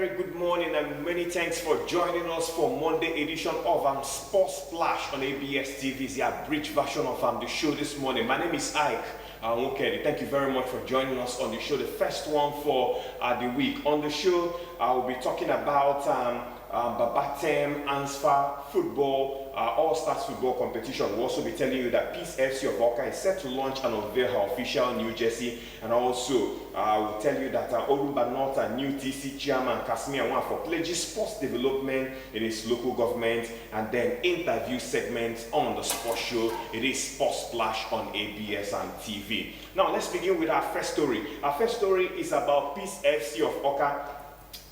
very good morning and many thanks for joining us for Monday edition of Sports Splash on ABS TV. It's the abridged version of the show this morning. My name is Ike Nwokedi. Thank you very much for joining us on the show, the first one for the week. On the show, I will be talking about Babatem Ansfa football, All-Stars football competition. We'll also be telling you that Peace FC of Awka is set to launch and unveil her official new jersey. And also, I will tell you that Orumba North and new TC chairman Kasimia Nwafor pledges sports development in his local government, and then interview segments on the sports show. It is Sports Splash on ABS and TV. Now, let's begin with our first story. Our first story is about Peace FC of Awka.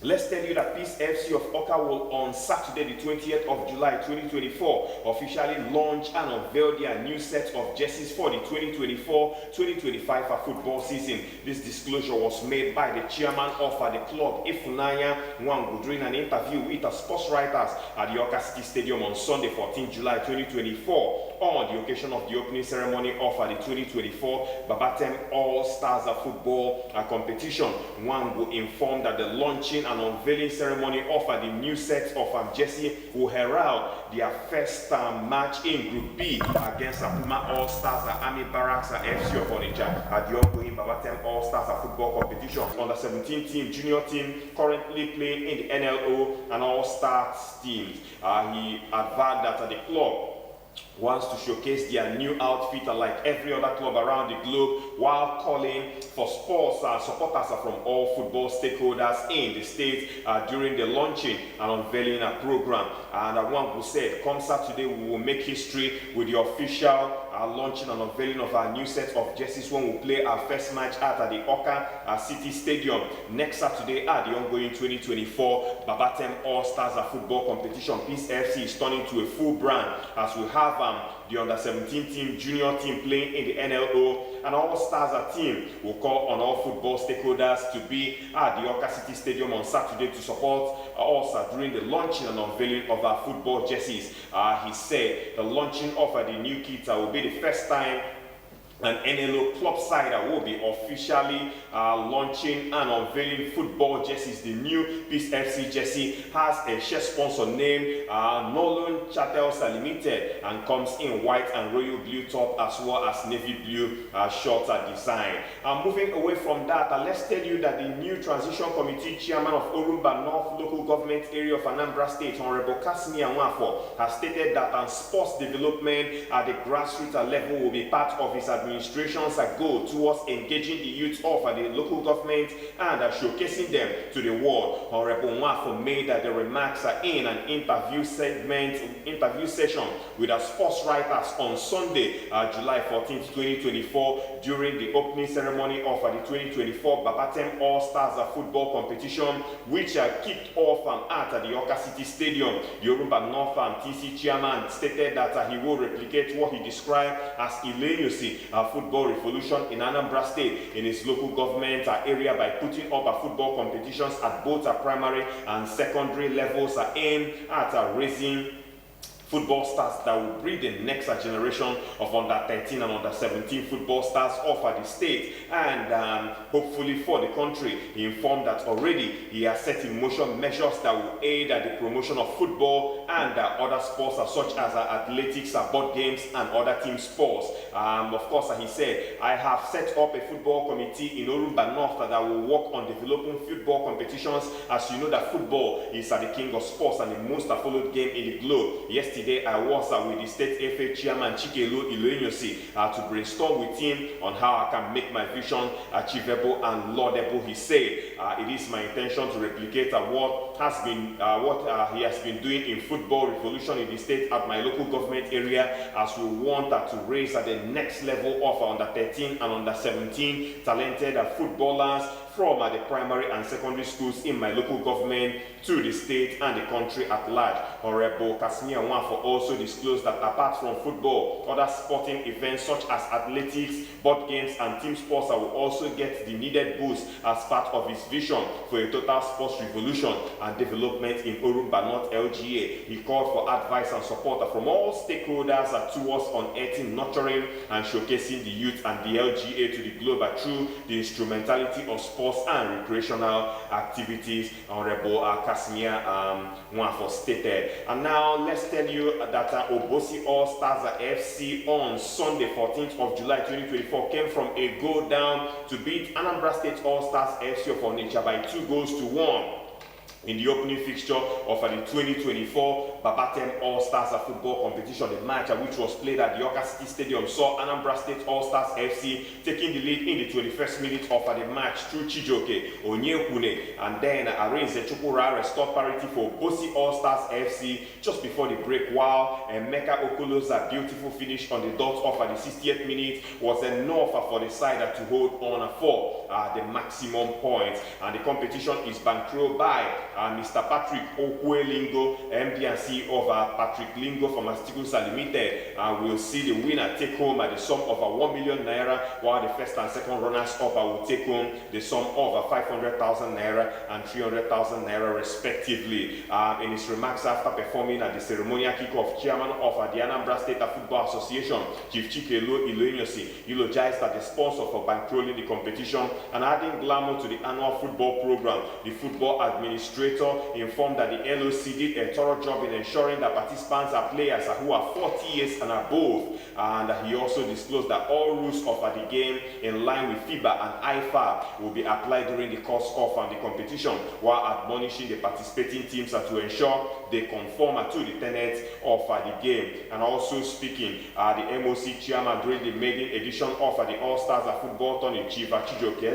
Let's tell you that Peace FC of Awka will on Saturday the 20th of July 2024 officially launch and unveil their new set of jerseys for the 2024-2025 football season. This disclosure was made by the chairman of the club, Ifunanya Nwangu, during an interview with sports writers at the Awka City Stadium on Sunday 14 July 2024 on the occasion of the opening ceremony of the 2024 Babatem All-Stars football competition. Nwangu informed that the launching and unveiling ceremony of the new set of jersey will herald their first match in Group B against Puma All-Stars Army Barracks FC of Onitsha at the ongoing Babatem All-Stars football competition. Under 17 team, junior team currently playing in the NLO and All-Stars teams. He advised that the club wants to showcase their new outfit like every other club around the globe, while calling for sports supporters from all football stakeholders in the state during the launching and unveiling program. And Nwangu said, come Saturday, we will make history with the official launching and unveiling of our new set of jerseys when we play our first match at the Awka City Stadium next Saturday at the ongoing 2024 Babatem All-Stars football competition. Peace FC is turning to a full brand as we have the under 17 team, junior team playing in the NLO, and All-Stars team will call on all football stakeholders to be at the Awka City Stadium on Saturday to support us during the launching and unveiling of our football jerseys. He said the launching of the new kits will be the first time an NLO club side will be officially launching and unveiling football jerseys. The new Peace FC jersey has a shirt sponsor named Nolan Chattels Limited and comes in white and royal blue top as well as navy blue short design. Moving away from that, let's tell you that the new transition committee chairman of Orumba North local government area of Anambra State, Honorable Kasimia Nwafor, has stated that sports development at the grassroots level will be part of his administration's goal towards engaging the youth of the local government and showcasing them to the world. Honorable Nwafor made the remarks in an interview session with sports writers on Sunday, July 14, 2024, during the opening ceremony of the 2024 Babatem All-Stars football competition, which kicked off at the Awka City Stadium. The Orumba North TC chairman stated that he will replicate what he described as Ilenyusi football revolution in Anambra State in his local government area by putting up football competitions at both primary and secondary levels aimed at raising football stars that will breed the next generation of under 13 and under 17 football stars of the state and hopefully for the country. He informed that already he has set in motion measures that will aid the promotion of football and other sports such as athletics, board games and other team sports. Of course, he said, I have set up a football committee in Orumba North that will work on developing football competitions. As you know that football is the king of sports and the most followed game in the globe. Yesterday, I was with the state FA chairman Chikelu Ilenyusi to brainstorm with him on how I can make my vision achievable and laudable. He said, it is my intention to replicate what he has been doing in football revolution in the state at my local government area, as we want to raise at the next level of under 13 and under 17 talented footballers from the primary and secondary schools in my local government to the state and the country at large. Honorable Kasimia Nwafor UAFO also disclosed that apart from football, other sporting events such as athletics, board games, and team sports will also get the needed boost as part of his vision for a total sports revolution and development in Orumba North LGA. He called for advice and support from all stakeholders towards unearthing, nurturing, and showcasing the youth and the LGA to the globe through the instrumentality of sports and recreational activities. Honorable Kasimia Nwafor stated. And now let's tell you that Obosi All Stars FC on Sunday 14th of July 2024 came from a goal down to beat Anambra State All Stars FC of Onitsha by 2-1 in the opening fixture of the 2024 Babatem All-Stars football competition. The match which was played at the Awka City Stadium saw Anambra State All-Stars FC taking the lead in the 21st minute of the match through Chijoke Onyekune, and then Arinze Chukura restored parity for Bosi All-Stars FC just before the break, while Mecca Okolo's beautiful finish on the dot of the 60th minute was enough for the side to hold on for the maximum points. And the competition is bankrolled by Mr. Patrick Okwelingo, MD and CEO of Patrick Lingo Pharmaceuticals Limited. Will see the winner take home the sum of 1 million naira, while the first and second runners up will take home the sum of 500,000 naira and 300,000 naira respectively. In his remarks after performing at the ceremonial kickoff, chairman of the Anambra State Football Association, Chief Chikelo Iloenyosi, eulogized the sponsor for bankrolling the competition and adding glamour to the annual football program. The football administrator informed that the LOC did a thorough job in ensuring that participants are players who are 40 years and above, and he also disclosed that all rules of the game in line with FIBA and IFAB will be applied during the course of the competition, while admonishing the participating teams to ensure they conform to the tenets of the game. And also speaking, the MOC chairman during the maiden edition of the All-Stars football tournament, Chief Chijoke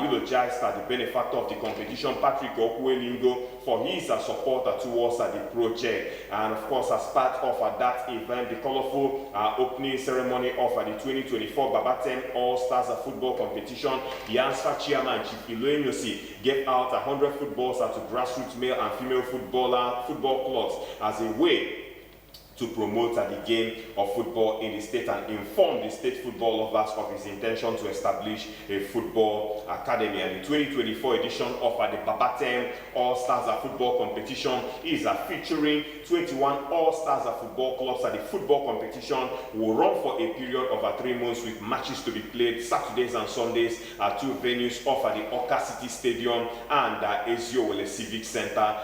eulogized the benefactor of the competition, Patrick Okwelingo, for his support towards the project. And of course, as part of that event, the colorful opening ceremony of the 2024 Babatem All-Stars football competition, the ANSFA chairman, Chief Iloenyosi, gave out 100 footballs to grassroots male and female football clubs as a way to promote the game of football in the state and inform the state football lovers of his intention to establish a football academy. And the 2024 edition of the Babatem All-Stars football competition is featuring 21 All-Stars football clubs. The football competition will run for a period of 3 months with matches to be played Saturdays and Sundays at 2 venues of the Awka City Stadium and Eziowele Civic Center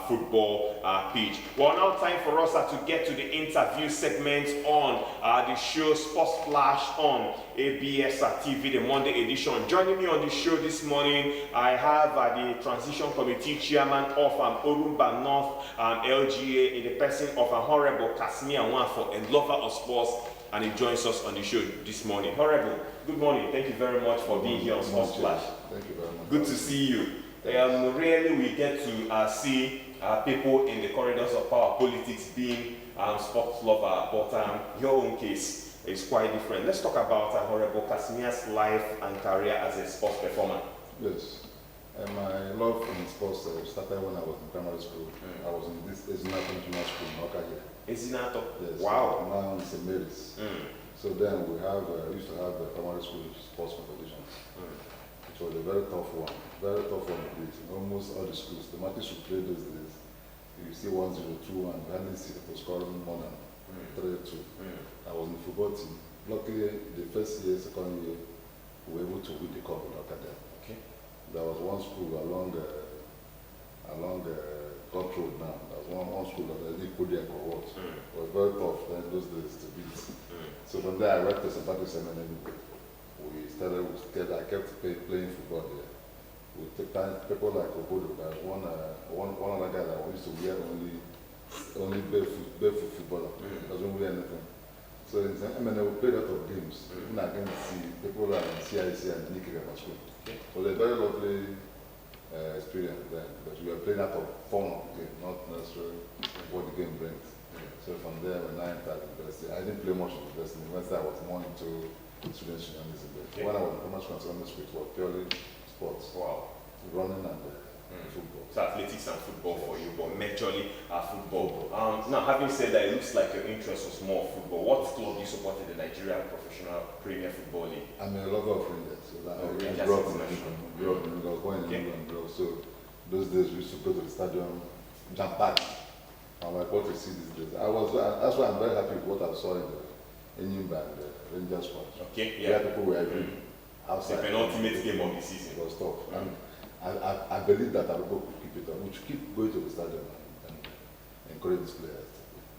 football pitch. Well, now time for us to get to the interview segment on the show Sports Flash on ABS TV, the Monday edition. Joining me on the show this morning, I have the Transition Committee Chairman of Orumba North LGA in the person of Honorable Kasimia Nwafor, a lover of sports, and he joins us on the show this morning. Honorable, good morning. Thank you very much for being here on Sports Flash. Thank you very much. Good to see you. Rarely we get to see people in the corridors of power politics being sports lover, but your own case is quite different. Let's talk about Honorable Kasimia's life and career as a sports performer. Yes. My love in sports started when I was in primary school. I was in this Ezinato International School in Okaya. Ezinato? Yes. Wow. Now in St. Mary's. So then we used to have the primary school sports competitions. It was a very tough one. Very tough one to beat. In almost all the schools. The matches we played those days, you see 1-0-2 and hardly see people scoring more than 3-2. I was in the football team. Luckily, the first year, second year, we were able to win the cup in Okada. Okay. There was one school along Court Road now. There was one school that I didn't put their cohort. It was very tough then those days to beat. So from there, I went to St. Patrick's Seminary. I kept playing football there. We took time, people like Obodo, there's one other guy that used to wear only barefoot footballer. Doesn't wear anything. So in MNA we played a lot of games. Even against people like CIC and Nikki school. So it's a very lovely experience then, because we were playing out of fun of the game, not necessarily what the game brings. So from there, when I entered the university, I didn't play much of the university. In the university, I was more into student journalism. When I was in commerce consulting school, it was purely sports. Wow. Running and football. So athletics and football for you, but majorly football. Now, having said that, it looks like your interest was more football. What club do you support in the Nigerian Professional Premier Football League? I'm a lover of Rangers. So I Rangers grew up in International. England. I was born in England, bro. So those days we used to go to the stadium, jump back. I'm like, what we see these days. That's why I'm very happy with what I saw in the Enyimba and the Rangers squad. Okay, Where people were even outside. The penultimate game of the season. It was tough. And I believe that our people could keep it up. We should keep going to the stadium and encourage these players.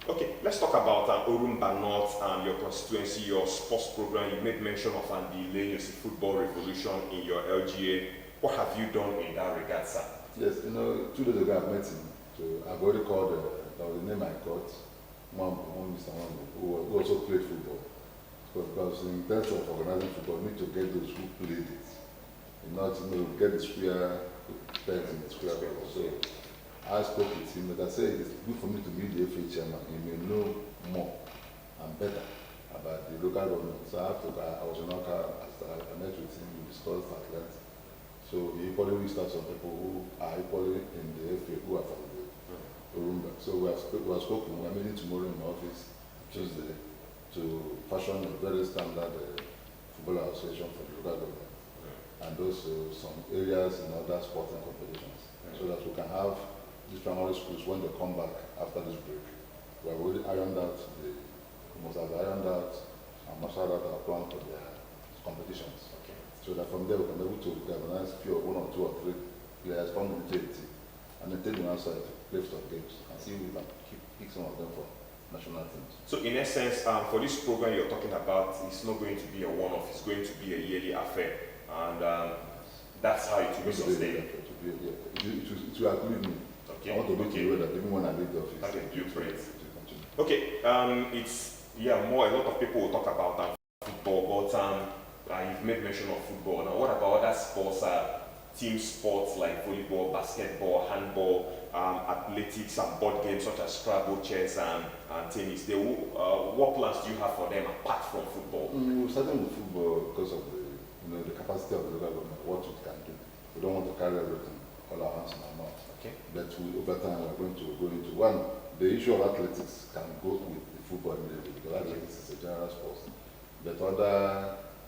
Okay, let's talk about Orumba North and your constituency, your sports program. You made mention of the Lagos Football Revolution in your LGA. What have you done in that regard, sir? Yes, 2 days ago I met him. So I've already called, that was the name I got, one Mr. Wambo, who also played football. Because in terms of organizing football, we need to get those who played it. Not, get the square pens in the square ball. So I spoke with him, but I said it's good for me to meet the FA chairman. He may know more and better about the local government. So I was in Oka, I met with him, we discussed at length. So he equally reached out some people who are equally in the FA, who are from the Orumba. So we have spoken, we are meeting tomorrow in my office, Tuesday, to fashion a very standard football association for the local government. And also some areas in other sporting competitions, so that we can have these primary schools when they come back after this break. We have already ironed out we must have ironed out and mastered out our plan for their competitions. Okay. So that from there we can be able to galvanize one or two or three players from the JT and then take them outside to play some games and see if we can pick some of them for national teams. So in essence, for this program you're talking about, it's not going to be a one-off, it's going to be a yearly affair. And that's how it will be sustained. It will agree with me. Okay. I want to make sure that even when I leave the office, okay, you great. Okay. It's a lot of people will talk about football, but you've made mention of football. Now, what about other sports? Team sports like volleyball, basketball, handball, athletics, and board games such as Scrabble, chess, and tennis. What plans do you have for them apart from football? We're starting with football because of the capacity of the local government, what it can do. We don't want to carry everything, all our hands in our mouth. Okay. But over time, we're going to go into the issue of athletics can go with the football immediately because athletics is a general sport. But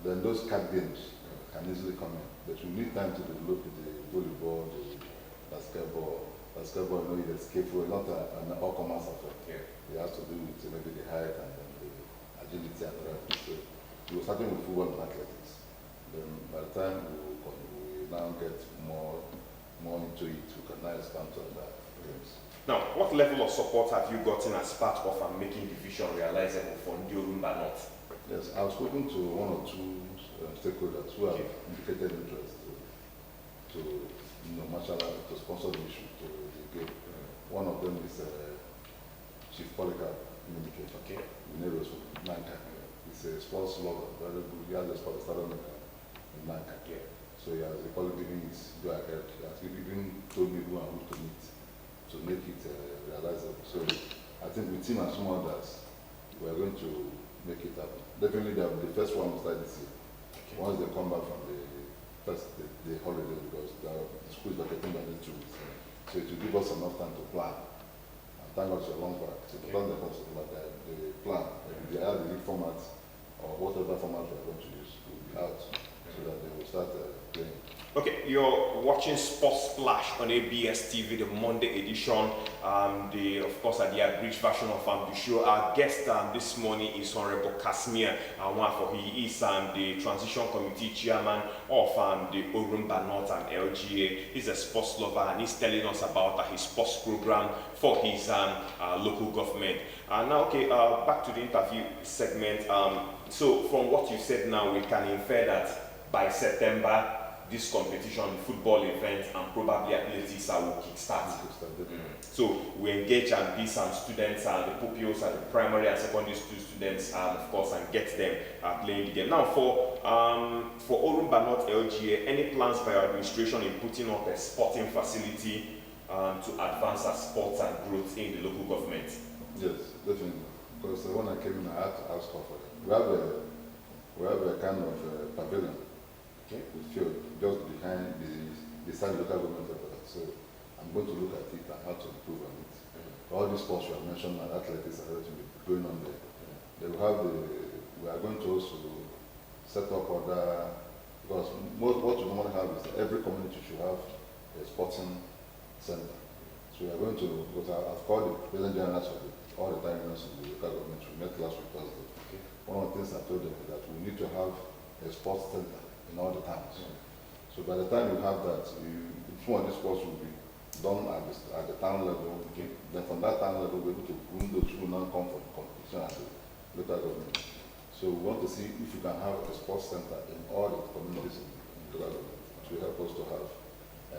then those card games can easily come in. But we need time to develop the volleyball, the basketball. Basketball, it's careful, not an all-commerce affair. Yeah. It has to do with maybe the height and then the agility and the rest. So we're starting with football and athletics. Then by the time we now get more into it, we can now expand to other games. Now, what level of support have you gotten as part of making the vision realizable for Orumba North? Yes, I've spoken to one or two stakeholders who have indicated interest to sponsor the issue to the game. One of them is Chief Polycarp Limited. Okay. Mineros from Nanka. He's a sports lover, very good. He has a sports startup in Nanka. Yeah. So he has equally given his go ahead. He has even told me who and who to meet to make it realizable. So I think with him and some others, we are going to make it happen. Definitely the first one will start this year. Okay. Once they come back from the holiday, because the school is vacating by the 2 weeks. So it will give us enough time to plan. And thank God it's a long part. To plan the plan, the league format or whatever format we are going to use will be out so that they will start playing. Okay, you're watching Sports Splash on ABS TV, the Monday edition. Of course, the abridged version of the show. Our guest this morning is Honorable Casimir Nwafor. He is the Transition Committee Chairman of the Orumba North and LGA. He's a sports lover and he's telling us about his sports program for his local government. Now, back to the interview segment. So, from what you said now, we can infer that by September, this competition, football event, and probably athletics will kickstart. So we engage these students, the pupils, the primary and secondary school students, of course, and get them playing the game. Now, for Orumba North LGA, any plans by your administration in putting up a sporting facility to advance sports and growth in the local government? Yes, definitely. Because when I came in, I had to ask for it. We have a kind of pavilion. Okay. The field just behind the side local government of So I'm going to look at it and how to improve on it. All these sports you have mentioned and athletics are going to be going on there. They will have we are going to also set up other, because what you normally have is that every community should have a sporting center. So we are going to, because I've called the president generals of all the time unions in the local government. We met last week Thursday. Okay. One of the things I told them is that we need to have a sports center in all the towns. So by the time you have that, each one of these sports will be done at the town level. Okay. Then from that town level, we're able to groom those who will now come for the competition at the local government. So we want to see if you can have a sports center in all the communities in the local government. It will help us to have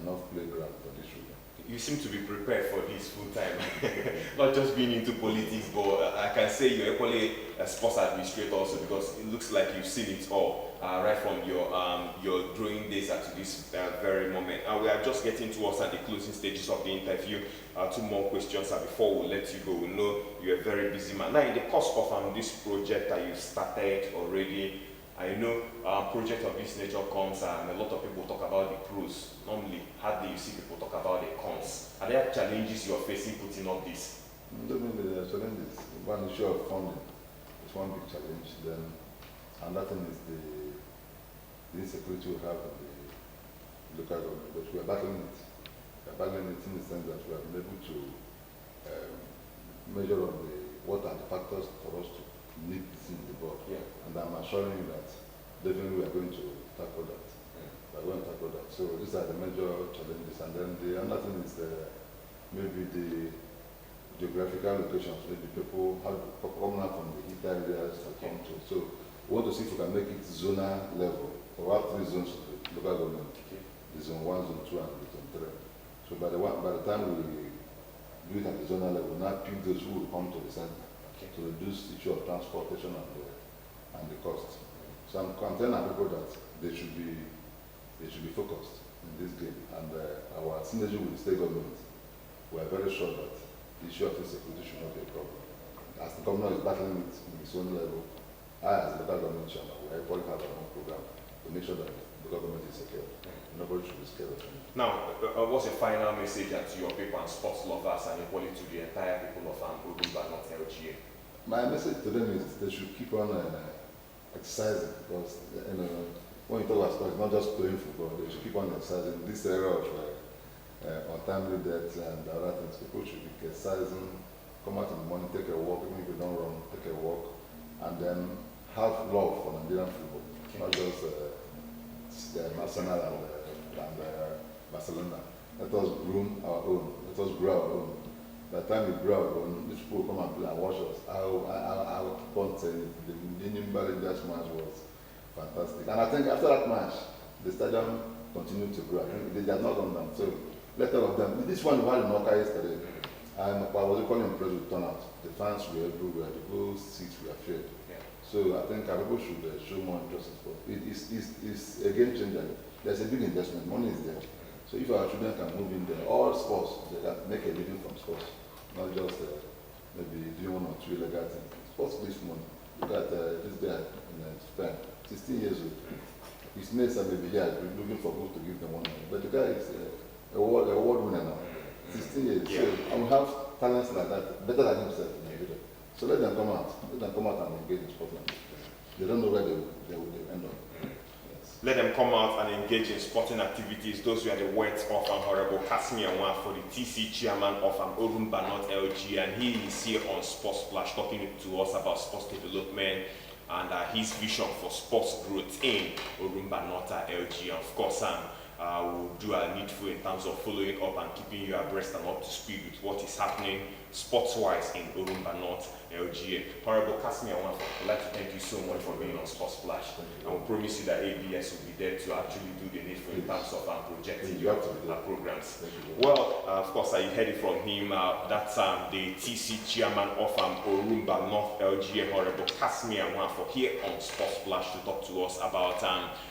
enough playground for these children. You seem to be prepared for this full time, not just being into politics, but I can say you're equally a sports administrator also, because it looks like you've seen it all right from your growing days up to this very moment. And we are just getting towards the closing stages of the interview. Two more questions before we let you go. We know you're a very busy man. Now, in the course of this project that you started already, I know project of this nature comes and a lot of people talk about the pros. Normally, hardly you see people talk about the cons. Are there challenges you're facing putting up this? Definitely, the challenge is one issue of funding. It's one big challenge. Then another thing is the insecurity we have in the local government, but we are battling it. We are battling it in the sense that we have been able to measure on what are the factors for us to need this in the board. Yeah. And I'm assuring you that definitely we are going to tackle that. We are going to tackle that. So these are the major challenges. And then the another thing is maybe the geographical locations. Maybe people have come out from the heat areas to come to. So we want to see if we can make it zonal level. We have 3 zones of the local government. The zone 1, zone 2, and the zone 3. So by the time we do it at the zonal level, now pick those who will come to the center to reduce the issue of transportation and the cost. So I'm telling our people that they should be focused in this game, and our synergy with the state government, we are very sure that the issue of insecurity should not be a problem. As the governor is battling it in its own level, I as the local government chairman, we probably have our own program to make sure that the government is secure. Nobody should be scared of it. Now, what's your final message to your people and sports lovers and equally to the entire people of Orumba North LGA? My message to them is they should keep on exercising, because when you talk about sport, it's not just playing football. They should keep on exercising. This area of untimely deaths and other things, people should be exercising, come out in the morning, take a walk, even if you don't run, take a walk, and then have love for Nigerian football, not just Arsenal and Barcelona. Let us groom our own. Let us grow our own. By the time we grow our own, these people come and play and watch us. I will keep on saying the Nimba Rangers match was fantastic. And I think after that match, the stadium continued to grow. I think they have not gone down. So let all of them. This one we had in Oka yesterday. I was equally impressed with turnout. The fans were everywhere. The whole seats were filled. So I think our people should show more interest in sport. It's a game changer. There's a big investment. Money is there. So if our children can move in there, all sports, they can make a living from sports. Not just maybe doing 1 or 2 illegal things. Sports gives money. Look at this guy in Spain, 16 years old. His mates are maybe here looking for books to give them money. But the guy is a award winner now. 16 years. So, and we have talents like that, better than himself in Nigeria. So let them come out. Let them come out and engage in Scotland. They don't know where they will end up. Yes. Let them come out and engage in sporting activities. Those were the words of Honorable Kasmi Anwa for the TC chairman of Orumba North LG, and he is here on Sports Splash talking to us about sports development and his vision for sports growth in Orumba North LG. And of course, we'll do our needful in terms of following up and keeping you abreast and up to speed with what is happening sports-wise in Orumba North LGA. Honorable Kasmi Anwa, I'd like to thank you so much for being on Sports Splash. I will promise you that ABS will be there to actually do the needful in terms of projecting your programs. Well, of course, you heard it from him. That's the TC chairman of Orumba North LGA, Honorable Kasmi Anwa, for here on Sports Splash to talk to us about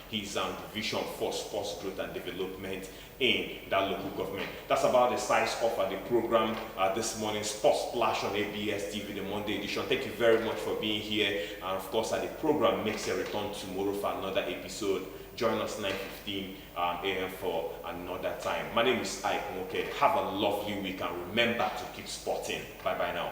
his vision for sports growth and development in that local government. That's about the size of the program this morning, Sports Splash on ABS TV, the Monday edition. Thank you very much for being here. And of course, the program makes a return tomorrow for another episode. join us 9:15 a.m. for another time. My name is Ike Moke. Have a lovely week and remember to keep sporting. Bye bye now.